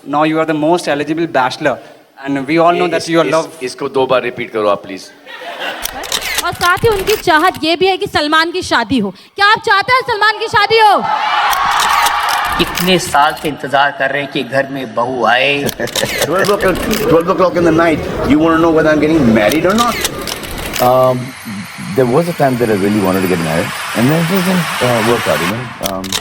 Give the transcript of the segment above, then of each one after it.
now you are the most eligible bachelor, and we all know that you love. इसको 2 बार repeat करो आप please. और साथ ही उनकी चाहत ये भी है कि सलमान की शादी हो। क्या आप चाहते हैं सलमान की शादी हो? कितने साल से इंतजार कर रहे हैं कि घर में बहू आए। 12 o'clock in the night, you want to know whether I'm getting married or not? There was a time that I really wanted to get married, and then it just didn't work out, you know.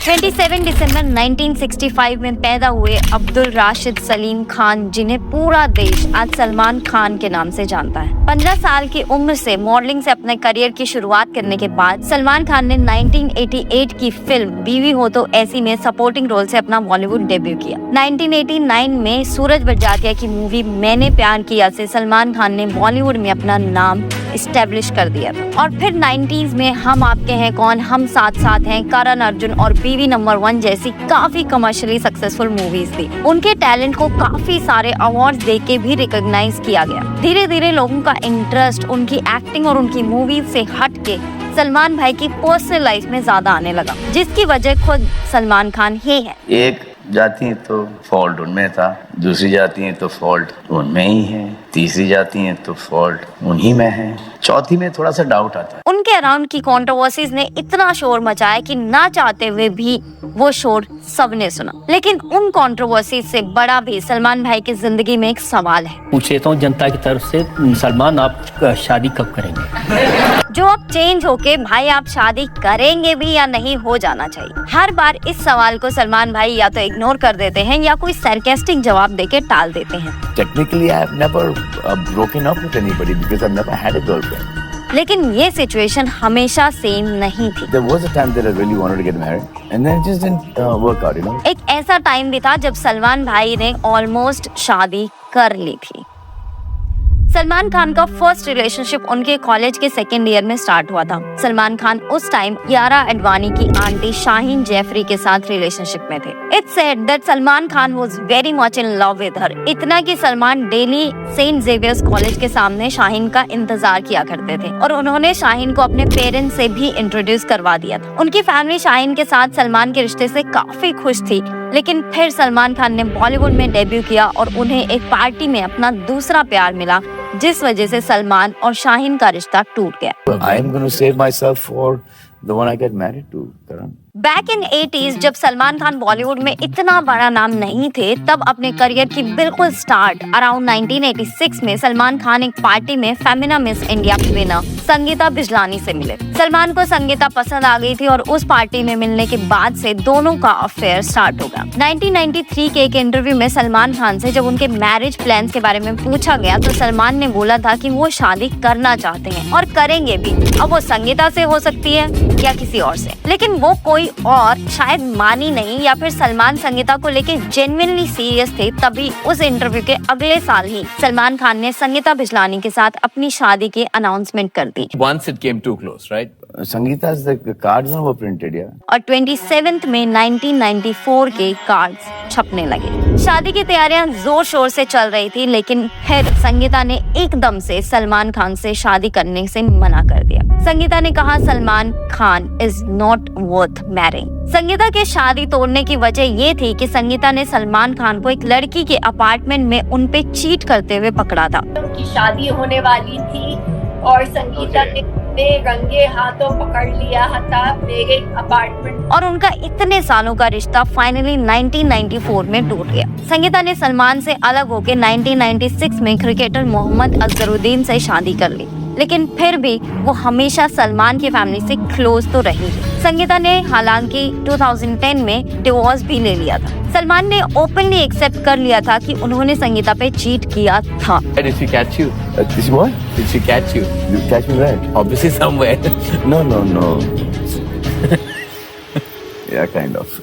27 दिसंबर 1965 में पैदा हुए अब्दुल राशिद सलीम खान, जिन्हें पूरा देश आज सलमान खान के नाम से जानता है। 15 साल की उम्र से मॉडलिंग से अपने करियर की शुरुआत करने के बाद सलमान खान ने 1988 की फिल्म बीवी हो तो ऐसी में सपोर्टिंग रोल से अपना बॉलीवुड डेब्यू किया। 1989 में सूरज बड़जात्या की मूवी मैंने प्यार किया से सलमान खान ने बॉलीवुड में अपना नाम इस्टेब्लिश कर दिया और फिर 90s में हम आपके हैं कौन, हम साथ साथ हैं, करण अर्जुन और बीवी नंबर 1 जैसी काफी कमर्शियली सक्सेसफुल मूवीज थी। उनके टैलेंट को काफी सारे अवार्ड्स देके भी रिकॉग्नाइज किया गया। धीरे धीरे लोगों का इंटरेस्ट उनकी एक्टिंग और उनकी मूवीज से हट के सलमान भाई की पर्सनल लाइफ में ज्यादा आने लगा, जिसकी वजह खुद सलमान खान ही है। एक जाती है तो फॉल्ट उनमें था, दूसरी जाती है तो फॉल्ट उनमें ही है, तीसरी जाती है तो फॉल्ट उन्हीं में है, चौथी में थोड़ा सा डाउट आता है। उनके अराउंड की कंट्रोवर्सीज ने इतना शोर मचाया कि ना चाहते हुए भी वो शोर सबने सुना। लेकिन उन कंट्रोवर्सीज से बड़ा भी सलमान भाई की जिंदगी में एक सवाल है। पूछ लेता हूँ जनता की तरफ से, सलमान आप शादी कब करेंगे? जो अब चेंज होके भाई आप शादी करेंगे भी या नहीं हो जाना चाहिए। हर बार इस सवाल को सलमान भाई या तो इग्नोर कर देते हैं या कोई सरकास्टिक जवाब देके टाल देते हैं। Technically, I have never broken up with anybody because I've never had a girlfriend. लेकिन ये सिचुएशन हमेशा सेम नहीं थी। There was a time that I really wanted to get married, and then it just didn't work out, you know. एक ऐसा time भी था जब सलमान भाई ने ऑलमोस्ट शादी कर ली थी। सलमान खान का फर्स्ट रिलेशनशिप उनके कॉलेज के सेकेंड ईयर में स्टार्ट हुआ था। सलमान खान उस टाइम यारा अडवाणी की आंटी शाहीन जैफरी के साथ रिलेशनशिप में थे। It's said that Salman Khan was very much in love with her, इतना कि Salman daily saint Xavier's college के सामने शाहीन का इंतजार किया करते थे और उन्होंने शाहीन को अपने पेरेंट्स से भी इंट्रोड्यूस करवा दिया था। उनकी फैमिली शाहीन के साथ सलमान के रिश्ते से काफी खुश थी, लेकिन फिर सलमान खान ने बॉलीवुड में डेब्यू किया और उन्हें एक पार्टी में अपना दूसरा प्यार मिला, जिस वजह से सलमान और शाहीन का रिश्ता टूट गया। I am going to save myself for the one I get married to, Karan. Back in 80s जब सलमान खान बॉलीवुड में इतना बड़ा नाम नहीं थे, तब अपने करियर की बिल्कुल स्टार्ट अराउंड 1986 में सलमान खान एक पार्टी में Femina miss India winner Sangeeta Bijlani से मिले। सलमान को संगीता पसंद आ गई थी और उस पार्टी में मिलने के बाद से दोनों का अफेयर स्टार्ट हो गया। 1993 के एक इंटरव्यू में सलमान खान से जब उनके मैरिज प्लान्स के बारे में पूछा गया तो सलमान ने बोला था कि वो शादी करना चाहते हैं और करेंगे भी। अब वो संगीता से हो सकती है या किसी और से, लेकिन वो कोई और शायद मानी नहीं या फिर सलमान संगीता को लेके जेन्युइनली सीरियस थे। तभी उस इंटरव्यू के अगले साल ही सलमान खान ने संगीता बिजलानी के साथ अपनी शादी की अनाउंसमेंट कर दी। Once it came too close, right? Sangeeta's the cards were printed, yeah. और 27 में 1994 के कार्ड्स छपने लगे। शादी की तैयारियां जोर शोर से चल रही थी, लेकिन फिर संगीता ने एकदम से सलमान खान से शादी करने से मना कर दिया। संगीता ने कहा Salman Khan is not worth marrying. Sangeeta के शादी तोड़ने की वजह ये थी कि संगीता ने सलमान खान को एक लड़की के अपार्टमेंट में उन पे चीट करते हुए पकड़ा था। उनकी शादी होने वाली थी और संगीता ने रंगे हाथों पकड़ लिया था मेरे अपार्टमेंट और उनका इतने सालों का रिश्ता फाइनली 1994 में टूट गया। संगीता ने सलमान से अलग होकर 1996 में क्रिकेटर मोहम्मद अजहरुद्दीन से शादी कर ली, लेकिन फिर भी वो हमेशा सलमान की फैमिली से क्लोज तो रही। संगीता ने हालांकि 2010 में डिवोर्स भी ले लिया था। सलमान ने ओपनली एक्सेप्ट कर लिया था कि उन्होंने संगीता पे चीट किया था। Did she catch you? This what? Did she catch you? You catch me where? Obviously somewhere. No. Yeah, kind of.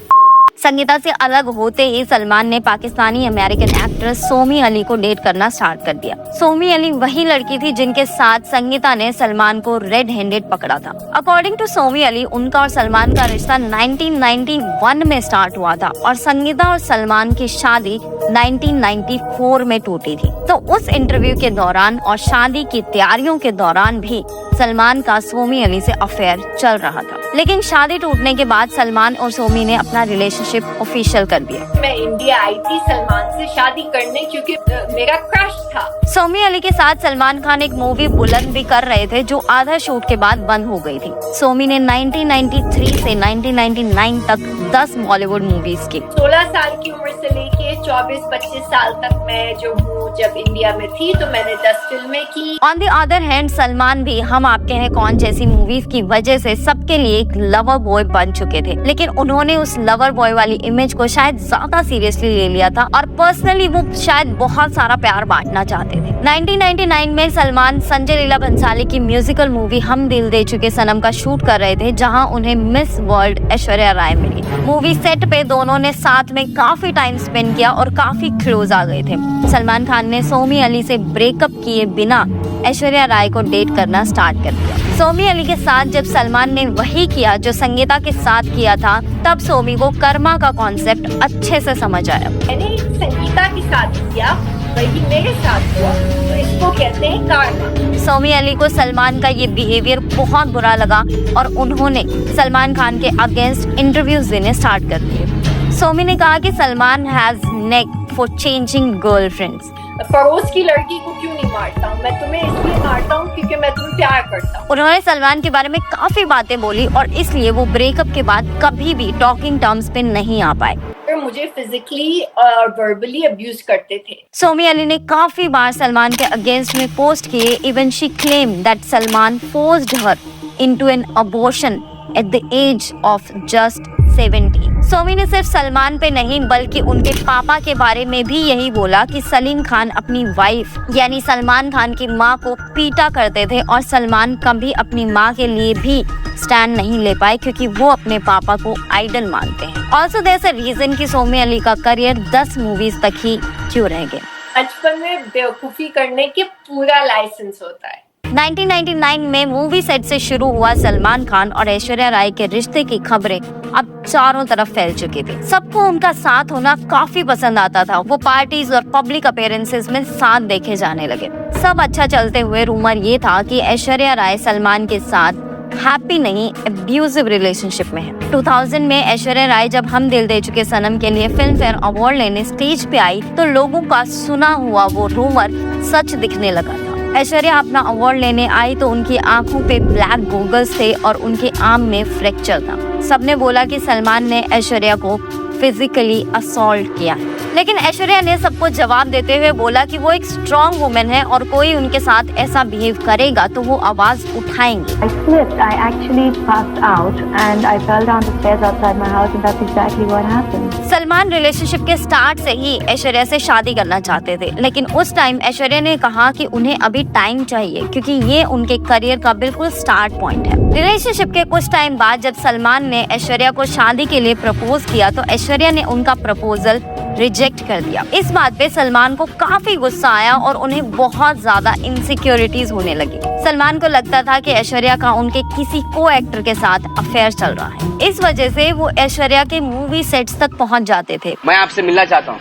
Sangeeta से अलग होते ही सलमान ने पाकिस्तानी अमेरिकन एक्ट्रेस सोमी अली को डेट करना स्टार्ट कर दिया। सोमी अली वही लड़की थी जिनके साथ संगीता ने सलमान को रेड हैंडेड पकड़ा था। अकॉर्डिंग टू सोमी अली, उनका और सलमान का रिश्ता 1991 में स्टार्ट हुआ था और संगीता और सलमान की शादी 1994 में टूटी थी। तो उस इंटरव्यू के दौरान और शादी की तैयारियों के दौरान भी सलमान का सोमी अली से अफेयर चल रहा था। लेकिन शादी टूटने के बाद सलमान और सोमी ने अपना रिलेशनशिप ऑफिशियल कर दिया। मैं इंडिया आई थी सलमान से शादी करने क्योंकि मेरा क्रश था। सोमी अली के साथ सलमान खान एक मूवी बुलंद भी कर रहे थे जो आधा शूट के बाद बंद हो गई थी। सोमी ने 1993 से 1999 तक 10 बॉलीवुड मूवीज की। 16 साल की उम्र से लेके 24-25 साल तक मैं जो हूँ, जब इंडिया में थी तो मैंने 10 फिल्में की। On the other hand Salman भी हम आपके हैं कौन जैसी मूवीज की वजह से सबके लिए एक लवर बॉय बन चुके थे, लेकिन उन्होंने उस लवर बॉय वाली इमेज को शायद ज्यादा सीरियसली ले लिया था और पर्सनली वो शायद बहुत सारा प्यार बांटना चाहते थे। 1999 में सलमान संजय लीला भंसाली की म्यूजिकल मूवी हम दिल दे चुके सनम का शूट कर रहे थे, जहां उन्हें मिस वर्ल्ड ऐश्वर्या राय मिली। मूवी सेट पे दोनों ने साथ में काफी टाइम स्पेंड किया और काफी क्लोज आ गए थे। सलमान खान ने सोमी अली से ब्रेकअप किए बिना ऐश्वर्या राय को डेट करना स्टार्ट कर दिया। सोमी अली के साथ जब सलमान ने वही किया जो संगीता के साथ किया था, तब सोमी को कर्मा का कॉन्सेप्ट अच्छे से समझ आया। मैंने संगीता के साथ किया, वही मेरे साथ हुआ, तो इसको कहते हैं कर्मा। सोमी अली को सलमान का ये बिहेवियर बहुत बुरा लगा और उन्होंने सलमान खान के अगेंस्ट इंटरव्यूज देने स्टार्ट कर दिए। सोमी ने कहा कि Salman has neck for changing girlfriends. पड़ोस की लड़की को क्यों नहीं मारता हूँ? मैं तुम्हें इसलिए मारता हूँ क्योंकि मैं तुम्हें प्यार करता हूँ। उन्होंने सलमान के बारे में काफी बातें बोली और इसलिए वो ब्रेकअप के बाद कभी भी टॉकिंग टर्म्स पे नहीं आ पाए। मुझे फिजिकली और वर्बली अब्यूज करते थे। सोमी अली ने काफी बार सलमान के अगेंस्ट में पोस्ट किए। Even she claim that Salman forced her into an abortion at the age of just 17। Somy ने सिर्फ सलमान पे नहीं बल्कि उनके पापा के बारे में भी यही बोला कि सलीम खान अपनी वाइफ यानी सलमान खान की माँ को पीटा करते थे और सलमान कभी अपनी माँ के लिए भी स्टैंड नहीं ले पाए क्योंकि वो अपने पापा को आइडल मानते हैं। Also there is a reason कि सोमी अली का करियर 10 मूवीज तक ही क्यों रह गया। बचपन में बेवकूफी करने के पूरा लाइसेंस होता है। 1999 में मूवी सेट से शुरू हुआ सलमान खान और ऐश्वर्या राय के रिश्ते की खबरें अब चारों तरफ फैल चुकी थी। सबको उनका साथ होना काफी पसंद आता था। वो पार्टीज और पब्लिक अपीयरेंसेस में साथ देखे जाने लगे। सब अच्छा चलते हुए रूमर ये था कि ऐश्वर्या राय सलमान के साथ हैप्पी नहीं एब्यूजिव रिलेशनशिप में है। 2000 में ऐश्वर्या राय जब हम दिल दे चुके सनम के लिए फिल्म फेयर अवार्ड लेने स्टेज पे आई तो लोगों का सुना हुआ वो रूमर सच दिखने लगा था। ऐश्वर्या अपना अवार्ड लेने आई तो उनकी आंखों पे ब्लैक गॉगल्स थे और उनके आर्म में फ्रैक्चर था। सबने बोला कि सलमान ने ऐश्वर्या को फिजिकली असॉल्ट किया, लेकिन ऐश्वर्या ने सबको जवाब देते हुए बोला कि वो एक स्ट्रॉन्ग वुमेन है और कोई उनके साथ ऐसा बिहेव करेगा तो वो आवाज उठाएंगे। I slipped. I actually passed out and I fell down the stairs outside my house and that's exactly what happened. Salman relationship के स्टार्ट से ही ऐश्वर्या से शादी करना चाहते थे, लेकिन उस टाइम ऐश्वर्या ने कहा कि उन्हें अभी टाइम चाहिए क्योंकि ये उनके करियर का बिल्कुल स्टार्ट पॉइंट है। रिलेशनशिप के कुछ टाइम बाद जब सलमान ने ऐश्वर्या को शादी के लिए प्रपोज किया तो ऐश्वर्या ने उनका प्रपोजल रिजेक्ट कर दिया। इस बात पे सलमान को काफी गुस्सा आया और उन्हें बहुत ज्यादा इनसिक्योरिटीज होने लगी। सलमान को लगता था कि ऐश्वर्या का उनके किसी को एक्टर के साथ अफेयर चल रहा है। इस वजह से वो ऐश्वर्या के मूवी सेट्स तक पहुंच जाते थे। मैं आपसे मिलना चाहता हूँ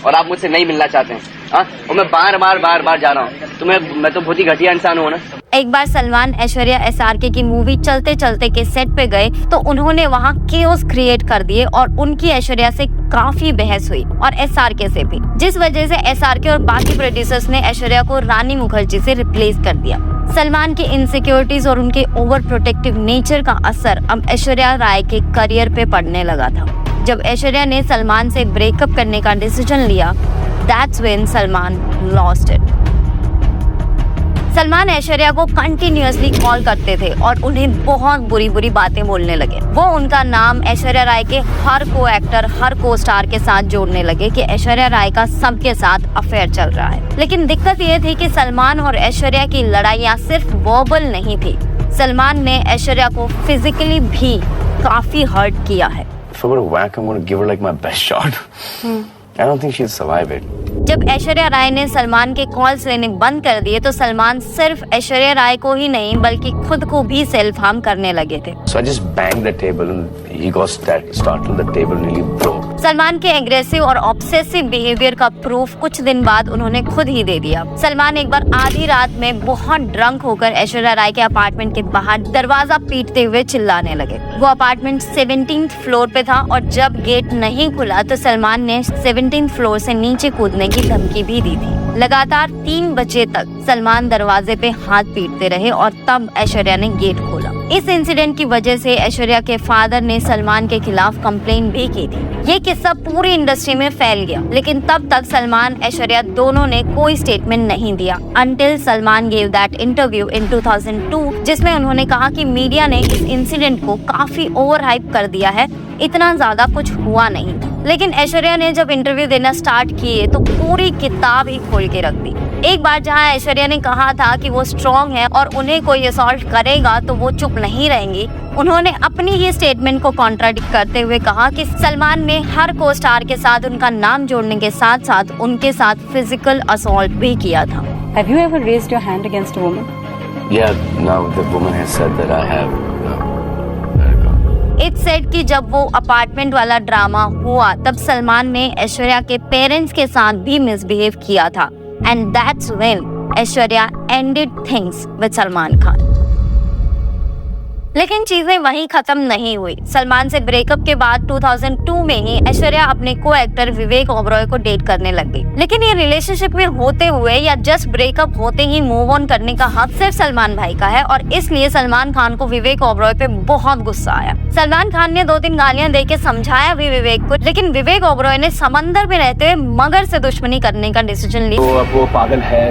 और आप मुझसे नहीं मिलना चाहते हैं। और मैं बार बार जा रहा हूँ। मैं तो बहुत ही घटिया इंसान हूँ ना। एक बार सलमान ऐश्वर्या SRK की मूवी चलते चलते के सेट पे गए तो उन्होंने वहाँ केओस क्रिएट कर दिए और उनकी ऐश्वर्या से काफी बहस हुई और SRK से भी, जिस वजह से SRK और बाकी प्रोड्यूसर्स ने ऐश्वर्या को रानी मुखर्जी से रिप्लेस कर दिया। सलमान की इनसिक्योरिटीज और उनके ओवर प्रोटेक्टिव नेचर का असर अब ऐश्वर्या राय के करियर पे पड़ने लगा था। जब ऐश्वर्या ने सलमान से ब्रेकअप करने का डिसीजन लिया, that's when Salman lost it. Salman Aishwarya को कंटिन्यूअसली कॉल करते थे और उन्हें बहुत बुरी बातें बोलने लगे। वो उनका नाम ऐश्वर्या राय के हर को एक्टर, हर को स्टार के साथ जोड़ने लगे कि ऐश्वर्या राय का सबके साथ अफेयर चल रहा है। लेकिन दिक्कत ये थी कि सलमान और ऐश्वर्या की लड़ाइयाँ सिर्फ वर्बल नहीं थी। सलमान ने ऐश्वर्या को फिजिकली भी काफी हर्ट किया है। If I were to whack, I'm going to give her like my best shot. I don't think she'll survive it. जब ऐश्वर्या राय ने सलमान के कॉल्स लेने बंद कर दिए तो सलमान सिर्फ ऐश्वर्या राय को ही नहीं बल्कि खुद को भी सेल्फ हार्म करने लगे थे। So I just banged the table and he got startled. The table nearly broke. Salman के एग्रेसिव और ऑब्सेसिव बिहेवियर का प्रूफ कुछ दिन बाद उन्होंने खुद ही दे दिया। सलमान एक बार आधी रात में बहुत ड्रंक होकर ऐश्वर्या राय के अपार्टमेंट के बाहर दरवाजा पीटते हुए चिल्लाने लगे। वो अपार्टमेंट 17th फ्लोर पे था और जब गेट नहीं खुला तो सलमान ने 17th फ्लोर से नीचे कूदने की धमकी भी दी थी। लगातार 3 बजे तक सलमान दरवाजे पे हाथ पीटते रहे और तब ऐश्वर्या ने गेट खोला। इस इंसिडेंट की वजह से ऐश्वर्या के फादर ने सलमान के खिलाफ कंप्लेंट भी की थी। ये किस्सा पूरी इंडस्ट्री में फैल गया, लेकिन तब तक सलमान ऐश्वर्या दोनों ने कोई स्टेटमेंट नहीं दिया until Salman gave that interview in 2002 जिसमें उन्होंने कहा कि मीडिया ने इस इंसिडेंट को काफी ओवर हाइप कर दिया है, इतना ज्यादा कुछ हुआ नहीं। लेकिन ऐश्वर्या ने जब इंटरव्यू देना स्टार्ट किए तो पूरी किताब ही खोल के रख दी। एक बार जहां ऐश्वर्या ने कहा था कि वो स्ट्रॉन्ग है और उन्हें कोई असॉल्ट करेगा तो वो चुप नहीं रहेंगी, उन्होंने अपनी ही स्टेटमेंट को कॉन्ट्राडिक्ट करते हुए कहा कि सलमान ने हर को स्टार के साथ उनका नाम जोड़ने के साथ साथ उनके साथ फिजिकल असॉल्ट भी किया था। Have you ever raised your hand against a woman? Yeah, now the woman has said that I have. It's said कि जब वो अपार्टमेंट वाला ड्रामा हुआ तब सलमान ने ऐश्वर्या के पेरेंट्स के साथ भी मिसबिहेव किया था and that's when Aishwarya ended things with Salman Khan. लेकिन चीजें वहीं खत्म नहीं हुई। सलमान से ब्रेकअप के बाद 2002 में ही ऐश्वर्या अपने को एक्टर विवेक ओबरॉय को डेट करने लग गई। लेकिन ये रिलेशनशिप में होते हुए या जस्ट ब्रेकअप होते ही मूव ऑन करने का हक सिर्फ सलमान भाई का है और इसलिए सलमान खान को विवेक ओबरॉय पे बहुत गुस्सा आया। सलमान खान ने 2-3 गालियां देके समझाया भी विवेक को, लेकिन विवेक ओबरॉय ने समंदर में रहते हुए मगर से दुश्मनी करने का डिसीजन लिया। तो अब वो पागल है,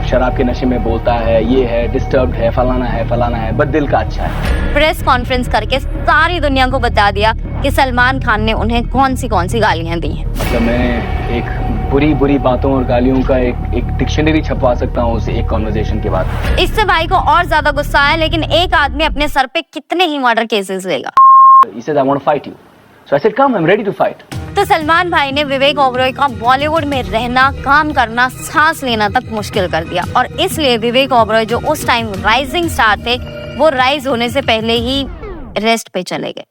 शराब के नशे में बोलता है, ये है, डिस्टर्ब्ड है, फलाना है, बट दिल का अच्छा है। प्रेस कॉन्फ्रेंस करके सारी दुनिया को बता दिया कि सलमान खान ने उन्हें कौन सी गालियां दी हैं। मतलब मैं एक बुरी बातों और गालियों का एक डिक्शनरी छपवा सकता हूँ उस एक कॉन्वर्सेशन के बाद। इससे भाई को और ज्यादा गुस्सा आया, लेकिन एक आदमी अपने सर पे कितने ही मर्डर केसेस लेगा। He said, I want to fight you. So I said, come, I'm ready to fight. तो सलमान भाई ने विवेक ओबरॉय का बॉलीवुड में रहना, काम करना, सांस लेना तक मुश्किल कर दिया और इसलिए विवेक ओबरॉय जो उस टाइम राइजिंग स्टार थे वो राइज होने से पहले ही रेस्ट पे चले गए।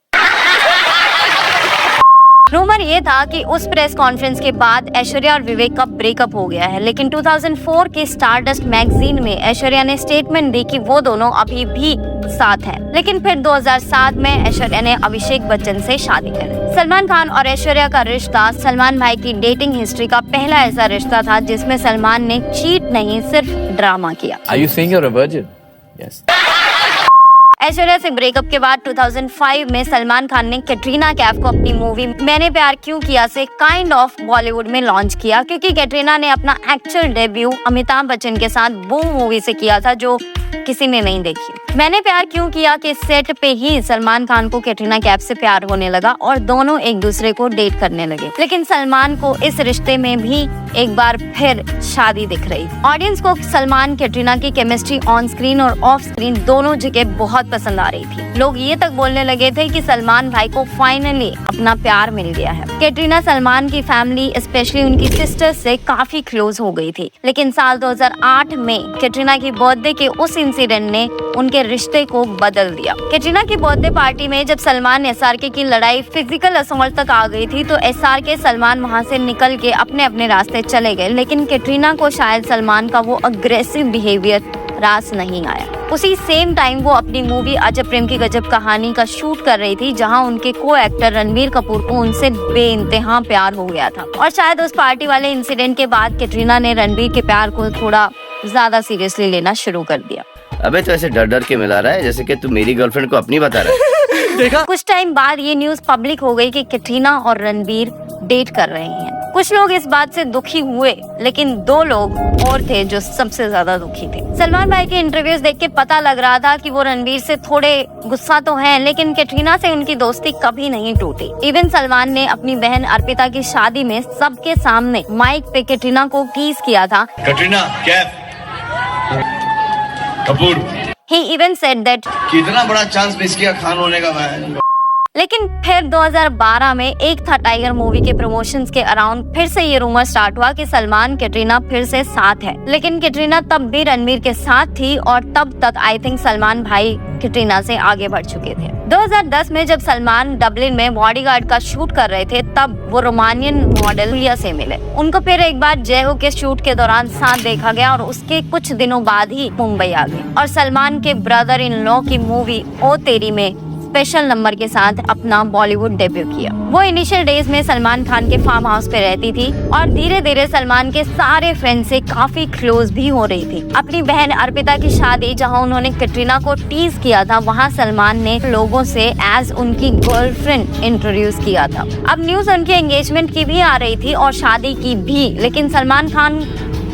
रूमर ये था कि उस प्रेस कॉन्फ्रेंस के बाद ऐश्वर्या और विवेक का ब्रेकअप हो गया है, लेकिन 2004 के स्टारडस्ट मैगजीन में ऐश्वर्या ने स्टेटमेंट दी कि वो दोनों अभी भी साथ हैं। लेकिन फिर 2007 में ऐश्वर्या ने अभिषेक बच्चन से शादी कर। सलमान खान और ऐश्वर्या का रिश्ता सलमान भाई की डेटिंग हिस्ट्री का पहला ऐसा रिश्ता था जिसमें सलमान ने चीट नहीं सिर्फ ड्रामा किया। Are you saying you're a virgin? Yes. Aishwarya से ब्रेकअप के बाद 2005 में सलमान खान ने कैटरीना कैफ को अपनी मूवी मैंने प्यार क्यों किया से काइंड ऑफ बॉलीवुड में लॉन्च किया, क्योंकि कैटरीना ने अपना एक्चुअल डेब्यू अमिताभ बच्चन के साथ बूम मूवी से किया था जो किसी ने नहीं देखी। मैंने प्यार क्यों किया के सेट पे ही सलमान खान को कैटरीना कैफ से प्यार होने लगा और दोनों एक दूसरे को डेट करने लगे। लेकिन सलमान को इस रिश्ते में भी एक बार फिर शादी दिख रही। ऑडियंस को सलमान कैटरीना की केमिस्ट्री ऑन स्क्रीन और ऑफ स्क्रीन दोनों जगह बहुत पसंद आ रही थी। लोग ये तक बोलने लगे थे कि सलमान भाई को फाइनली अपना प्यार मिल गया है। कैटरीना सलमान की फैमिली स्पेशली उनकी सिस्टर्स से काफी क्लोज हो गई थी, लेकिन साल 2008 में कैटरीना की बर्थडे के उस इंसिडेंट ने उनके रिश्ते को बदल दिया। कैटरीना की बर्थडे पार्टी में जब सलमान SRK की लड़ाई फिजिकल असॉल्ट तक आ गई थी तो SRK सलमान वहां से निकल के अपने अपने रास्ते चले गए, लेकिन कैटरीना को शायद सलमान का वो अग्रेसिव बिहेवियर रास नहीं आया। उसी सेम टाइम वो अपनी मूवी अजब प्रेम की गजब कहानी का शूट कर रही थी जहां उनके को एक्टर रणबीर कपूर को उनसे बेइंतहा प्यार हो गया था और शायद उस पार्टी वाले इंसिडेंट के बाद कैटरीना ने रणबीर के प्यार को थोड़ा ज्यादा सीरियसली लेना शुरू कर दिया। अबे तो ऐसे डर के मिला रहा है जैसे कि तू मेरी गर्लफ्रेंड को अपनी बता रहा है। देखा? कुछ टाइम बाद ये न्यूज पब्लिक हो गई कि कैटरीना और रणबीर डेट कर रहे हैं। कुछ लोग इस बात से दुखी हुए, लेकिन 2 लोग और थे जो सबसे ज्यादा दुखी थे। सलमान भाई के इंटरव्यूज देख के पता लग रहा था कि वो रणबीर से थोड़े गुस्सा तो हैं, लेकिन कैटरीना से उनकी दोस्ती कभी नहीं टूटी। इवन सलमान ने अपनी बहन अर्पिता की शादी में सबके सामने माइक पे कैटरीना को टीज किया था। Katrina Kaif Kapoor He even said that कितना बड़ा चांस मिस किया खान होने का। लेकिन फिर 2012 में एक था टाइगर मूवी के प्रमोशंस के अराउंड फिर से ये रूमर स्टार्ट हुआ कि सलमान कैटरीना फिर से साथ है। लेकिन कैटरीना तब भी रणवीर के साथ थी और तब तक आई थिंक सलमान भाई कैटरीना से आगे बढ़ चुके थे। 2010 में जब सलमान डबलिन में बॉडीगार्ड का शूट कर रहे थे तब वो रोमानियन मॉडल लिया से मिले। उनको फिर एक बार जय हो के शूट के दौरान साथ देखा गया और उसके कुछ दिनों बाद ही मुंबई आ गए और सलमान के ब्रदर इन लॉ की मूवी ओ तेरी में स्पेशल नंबर के साथ अपना बॉलीवुड डेब्यू किया। वो इनिशियल डेज में सलमान खान के फार्म हाउस पे रहती थी और धीरे धीरे सलमान के सारे फ्रेंड से काफी क्लोज भी हो रही थी। अपनी बहन अर्पिता की शादी जहां उन्होंने कैटरीना को टीज किया था वहां सलमान ने लोगों से एज उनकी गर्लफ्रेंड इंट्रोड्यूस किया था। अब न्यूज उनके एंगेजमेंट की भी आ रही थी और शादी की भी, लेकिन सलमान खान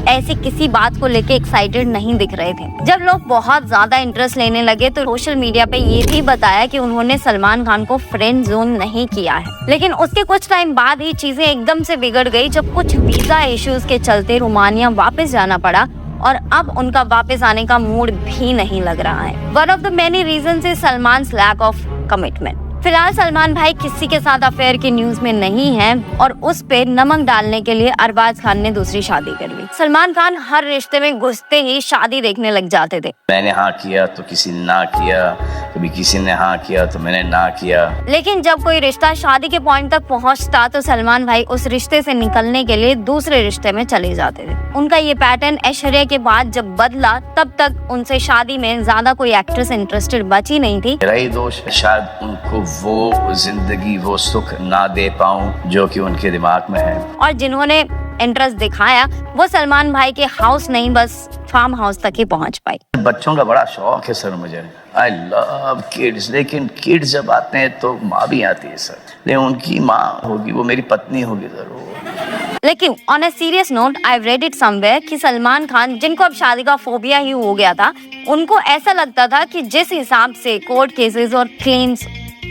ऐसी किसी बात को लेके एक्साइटेड नहीं दिख रहे थे। जब लोग बहुत ज्यादा इंटरेस्ट लेने लगे तो सोशल मीडिया पे ये भी बताया कि उन्होंने सलमान खान को फ्रेंड जोन नहीं किया है। लेकिन उसके कुछ टाइम बाद ही चीजें एकदम से बिगड़ गई जब कुछ वीजा इश्यूज के चलते रोमानिया वापस जाना पड़ा और अब उनका वापस आने का मूड भी नहीं लग रहा है। One of the many reasons is Salman lack of commitment. फिलहाल सलमान भाई किसी के साथ अफेयर की न्यूज में नहीं हैं और उस पे नमक डालने के लिए अरबाज खान ने दूसरी शादी कर ली। सलमान खान हर रिश्ते में घुसते ही शादी देखने लग जाते थे। मैंने हाँ किया तो किसी ने ना किया, कभी किसी ने हाँ किया तो मैंने ना किया। लेकिन जब कोई रिश्ता शादी के पॉइंट तक पहुंचता तो सलमान भाई उस रिश्ते से निकलने के लिए दूसरे रिश्ते में चले जाते थे। उनका ये पैटर्न ऐश्वर्या के बाद जब बदला तब तक उनसे शादी में ज्यादा कोई एक्ट्रेस इंटरेस्टेड बची नहीं थी। मेरा ही दोष है, शायद उनको वो जिंदगी वो सुख ना दे पाऊं जो कि उनके दिमाग में है। और जिन्होंने इंटरेस्ट दिखाया वो सलमान भाई के हाउस नहीं बस फार्म हाउस तक ही पहुंच पाई। बच्चों का बड़ा शौक है सर मुझे, आई लव किड्स, लेकिन किड्स जब आते हैं तो माँ भी आती है सर, लेकिन उनकी माँ होगी वो मेरी पत्नी होगी जरूर। लेकिन on a serious note I read it somewhere कि सलमान खान जिनको अब शादी का फोबिया ही हो गया था, उनको ऐसा लगता था कि जिस हिसाब से कोर्ट केसेस और क्लेम्स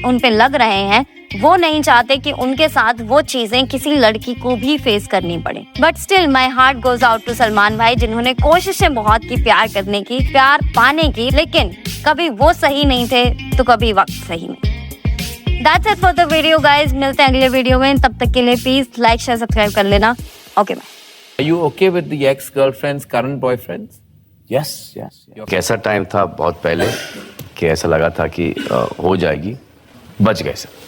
उन पे लग रहे हैं वो नहीं चाहते कि उनके साथ वो चीजें किसी लड़की को भी फेस करनी पड़े। But still my heart goes out to Salman भाई जिन्होंने कोशिशें बहुत की प्यार करने की, प्यार पाने की, लेकिन कभी वो सही नहीं थे तो कभी वक्त सही नहीं। That's it for the video guys। मिलते हैं अगले वीडियो में, तब तक के लिए प्लीज लाइक शेयर सब्सक्राइब कर लेना। Okay bye. Are you okay with the ex-girlfriend's current boyfriends? Yes yes. कैसा टाइम था बहुत पहले कि ऐसा लगा था कि हो जाएगी, बच गए सर।